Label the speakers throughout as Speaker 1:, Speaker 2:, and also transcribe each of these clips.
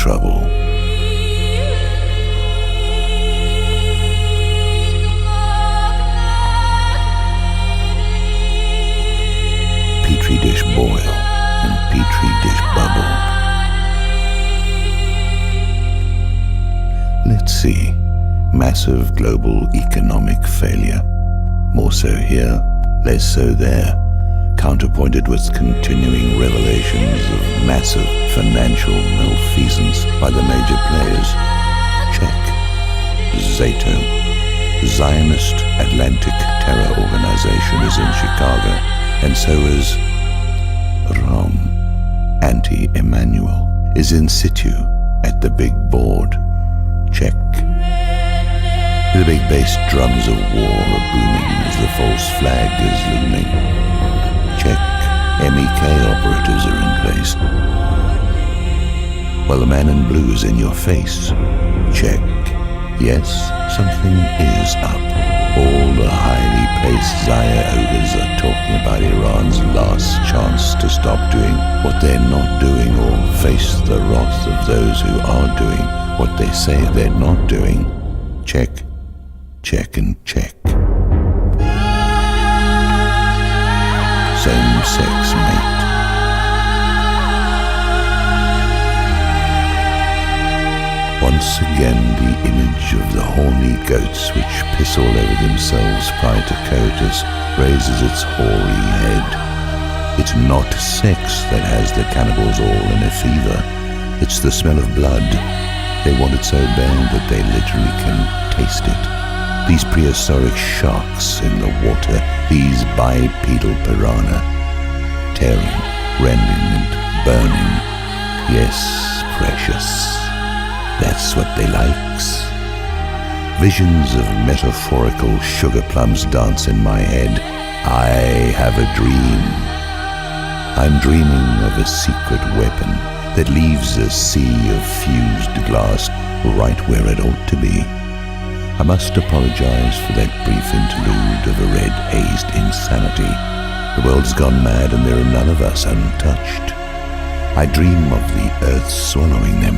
Speaker 1: trouble. Petri dish boil and Petri dish bubble. Let's see. Massive global economic failure. More so here, less so there. Counterpointed with continuing revelations of massive financial malfeasance by the major players. Check. Zato, Zionist Atlantic Terror Organization, is in Chicago, and so is Ram. Anti-Emmanuel is in situ at the big board. Check. The big bass drums of war are booming as the false flag is looming. Check. MEK operatives are in place. While the man in blue is in your face. Check. Yes, something is up. All the highly placed Zaya ogres are talking about Iran's last chance to stop doing what they're not doing or face the wrath of those who are doing what they say they're not doing. Check, check and check. Same-sex mate. Once again, the image of the horny goats which piss all over themselves prior to coitus raises its hoary head. It's not sex that has the cannibals all in a fever. It's the smell of blood. They want it so bad that they literally can taste it. These prehistoric sharks in the water, these bipedal piranha, tearing, rending and burning. Yes, precious. That's what they likes. Visions of metaphorical sugar plums dance in my head. I have a dream. I'm dreaming of a secret weapon that leaves a sea of fused glass right where it ought to be. I must apologize for that brief interlude of a red-hazed insanity. The world's gone mad and there are none of us untouched. I dream of the earth swallowing them.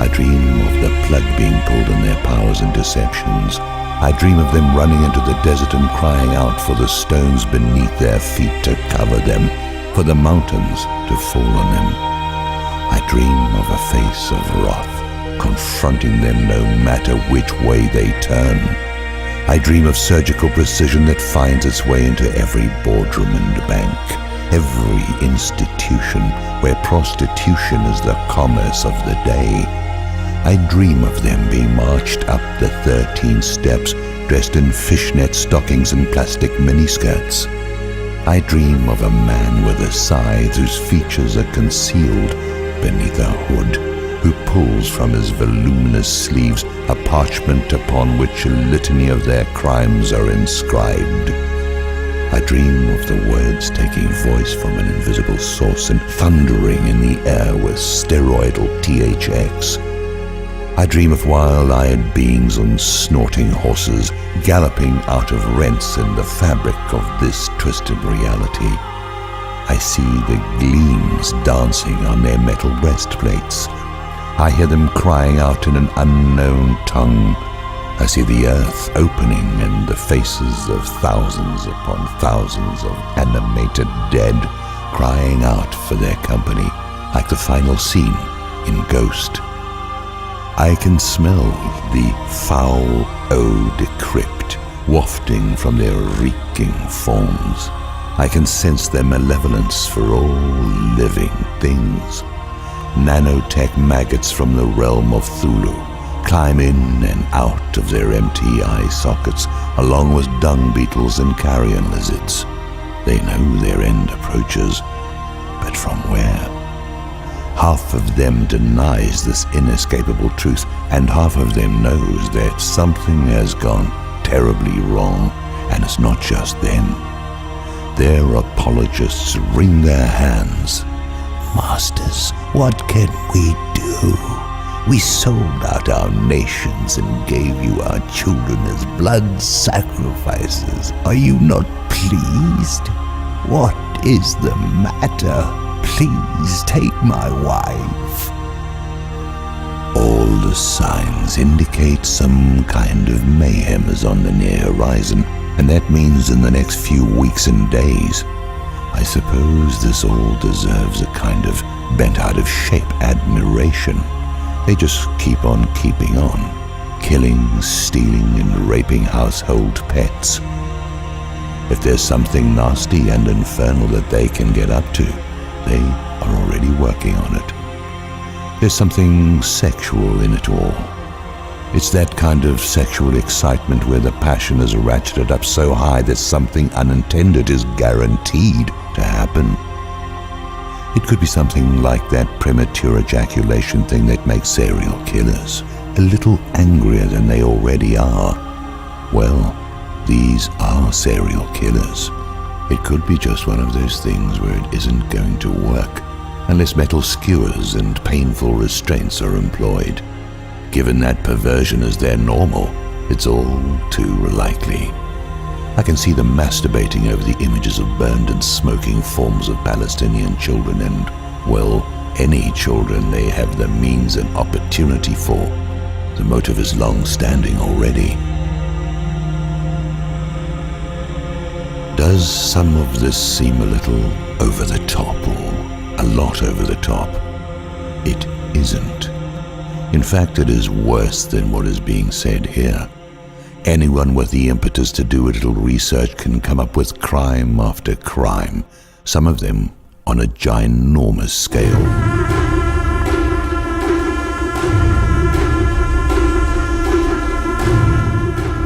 Speaker 1: I dream of the plug being pulled on their powers and deceptions. I dream of them running into the desert and crying out for the stones beneath their feet to cover them, for the mountains to fall on them. I dream of a face of wrath, confronting them no matter which way they turn. I dream of surgical precision that finds its way into every boardroom and bank, every institution where prostitution is the commerce of the day. I dream of them being marched up the 13 steps, dressed in fishnet stockings and plastic miniskirts. I dream of a man with a scythe whose features are concealed beneath a hood, who pulls from his voluminous sleeves a parchment upon which a litany of their crimes are inscribed. I dream of the words taking voice from an invisible source and thundering in the air with steroidal THX. I dream of wild-eyed beings on snorting horses, galloping out of rents in the fabric of this twisted reality. I see the gleams dancing on their metal breastplates. I hear them crying out in an unknown tongue. I see the earth opening and the faces of thousands upon thousands of animated dead crying out for their company, like the final scene in Ghost. I can smell the foul eau de crypt wafting from their reeking forms. I can sense their malevolence for all living things. Nanotech maggots from the realm of Thulu climb in and out of their empty eye sockets, along with dung beetles and carrion lizards. They know their end approaches, but from where? Half of them denies this inescapable truth, and half of them knows that something has gone terribly wrong, and it's not just them. Their apologists wring their hands. Masters, what can we do? We sold out our nations and gave you our children as blood sacrifices. Are you not pleased? What is the matter? Please take my wife. those signs indicate some kind of mayhem is on the near horizon, and that means in the next few weeks and days. I suppose this all deserves a kind of bent-out-of-shape admiration. They just keep on keeping on, killing, stealing, and raping household pets. If there's something nasty and infernal that they can get up to, they are already working on it. There's something sexual in it all. It's that kind of sexual excitement where the passion is ratcheted up so high that something unintended is guaranteed to happen. It could be something like that premature ejaculation thing that makes serial killers a little angrier than they already are. Well, these are serial killers. It could be just one of those things where it isn't going to work unless metal skewers and painful restraints are employed. Given that perversion is their normal, it's all too likely. I can see them masturbating over the images of burned and smoking forms of Palestinian children and, well, any children they have the means and opportunity for. The motive is long-standing already. Does some of this seem a little over the top or a lot over the top? It isn't. In fact, it is worse than what is being said here. Anyone with the impetus to do a little research can come up with crime after crime, some of them on a ginormous scale.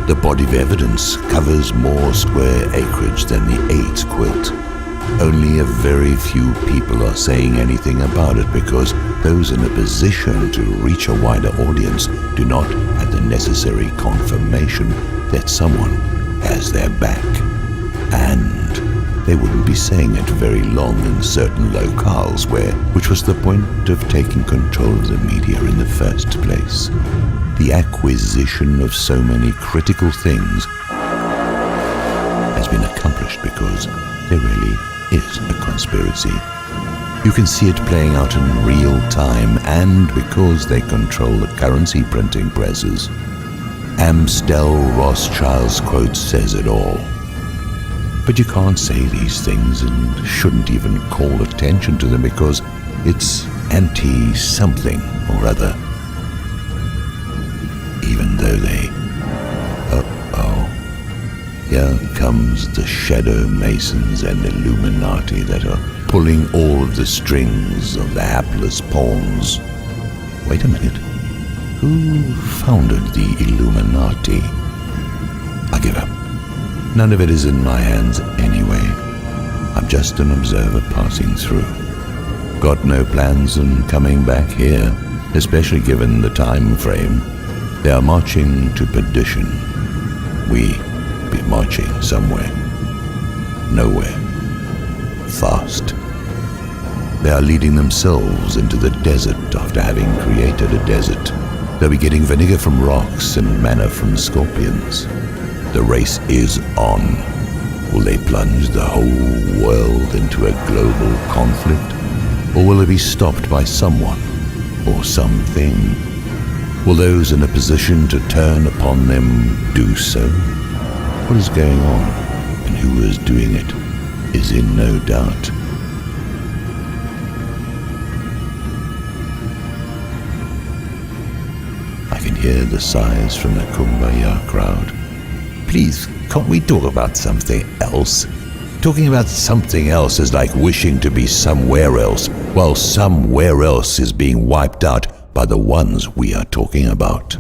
Speaker 1: The body of evidence covers more square acreage than the AIDS quilt. Only a very few people are saying anything about it because those in a position to reach a wider audience do not have the necessary confirmation that someone has their back. And they wouldn't be saying it very long in certain locales which was the point of taking control of the media in the first place. The acquisition of so many critical things has been accomplished because there really is a conspiracy. You can see it playing out in real time, and because they control the currency printing presses. Amstel Rothschild's quote says it all. But you can't say these things and shouldn't even call attention to them because it's anti-something or other. Even though they... Here comes the shadow masons and Illuminati that are pulling all of the strings of the hapless pawns. Wait a minute. Who founded the Illuminati? I give up. None of it is in my hands anyway. I'm just an observer passing through. Got no plans on coming back here, especially given the time frame. They are marching to perdition. We be marching somewhere. Nowhere. Fast. They are leading themselves into the desert after having created a desert. They'll be getting vinegar from rocks and manna from scorpions. The race is on. Will they plunge the whole world into a global conflict? Or will it be stopped by someone or something? Will those in a position to turn upon them do so? What is going on and who is doing it is in no doubt. I can hear the sighs from the Kumbaya crowd. Please, can't we talk about something else? Talking about something else is like wishing to be somewhere else, while somewhere else is being wiped out by the ones we are talking about.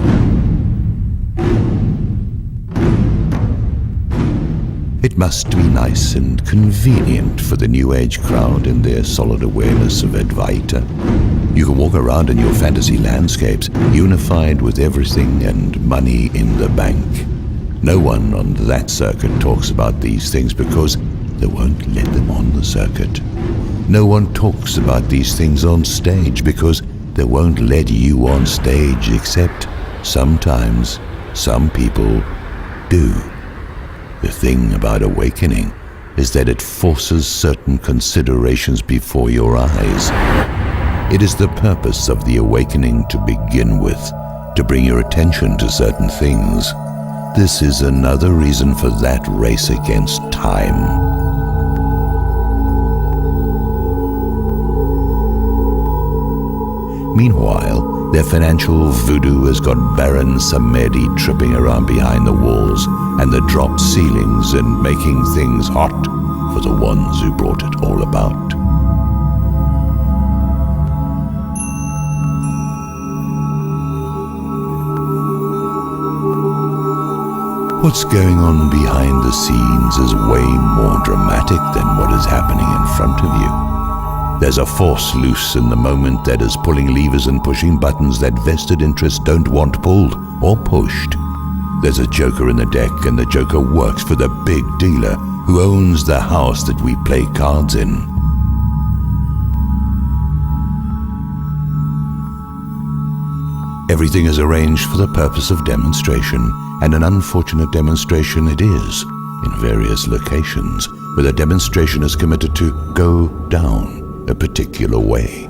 Speaker 1: It must be nice and convenient for the New Age crowd in their solid awareness of Advaita. You can walk around in your fantasy landscapes, unified with everything and money in the bank. No one on that circuit talks about these things because they won't let them on the circuit. No one talks about these things on stage because they won't let you on stage, except sometimes some people do. The thing about awakening is that it forces certain considerations before your eyes. It is the purpose of the awakening to begin with, to bring your attention to certain things. This is another reason for that race against time. Meanwhile, their financial voodoo has got Baron Samedi tripping around behind the walls and the dropped ceilings and making things hot for the ones who brought it all about. What's going on behind the scenes is way more dramatic than what is happening in front of you. There's a force loose in the moment that is pulling levers and pushing buttons that vested interests don't want pulled or pushed. There's a joker in the deck, and the joker works for the big dealer who owns the house that we play cards in. Everything is arranged for the purpose of demonstration, and an unfortunate demonstration it is, in various locations, where the demonstration is committed to go down a particular way.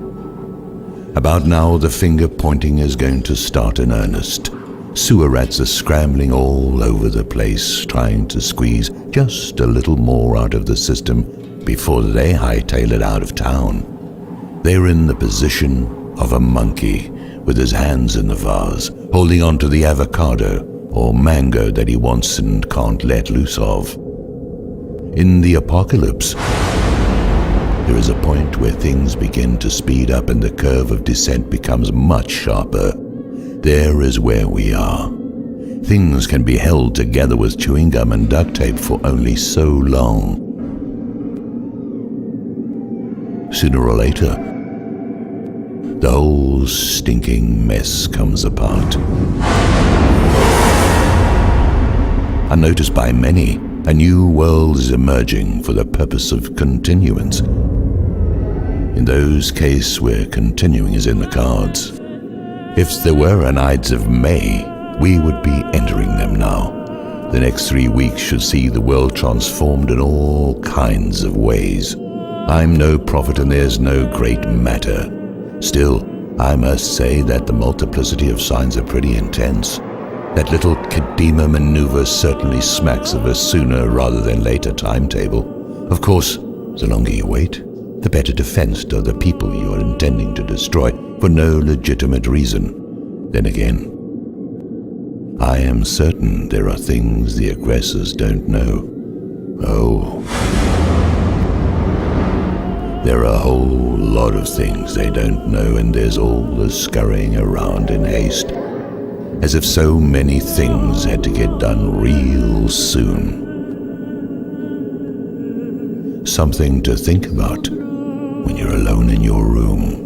Speaker 1: About now, the finger pointing is going to start in earnest. Sewer rats are scrambling all over the place, trying to squeeze just a little more out of the system before they hightail it out of town. They're in the position of a monkey with his hands in the vase, holding on to the avocado or mango that he wants and can't let loose of. In the apocalypse, there is a point where things begin to speed up and the curve of descent becomes much sharper. There is where we are. Things can be held together with chewing gum and duct tape for only so long. Sooner or later, the whole stinking mess comes apart. Unnoticed by many, a new world is emerging for the purpose of continuance. In those cases where continuing is in the cards. If there were an Ides of May, we would be entering them now. The next 3 weeks should see the world transformed in all kinds of ways. I'm no prophet and there's no great matter. Still, I must say that the multiplicity of signs are pretty intense. That little Kadima maneuver certainly smacks of a sooner rather than later timetable. Of course, the longer you wait, the better defensed are the people you are intending to destroy for no legitimate reason. Then again, I am certain there are things the aggressors don't know. Oh, there are a whole lot of things they don't know, and there's all the scurrying around in haste, as if so many things had to get done real soon. Something to think about when you're alone in your room.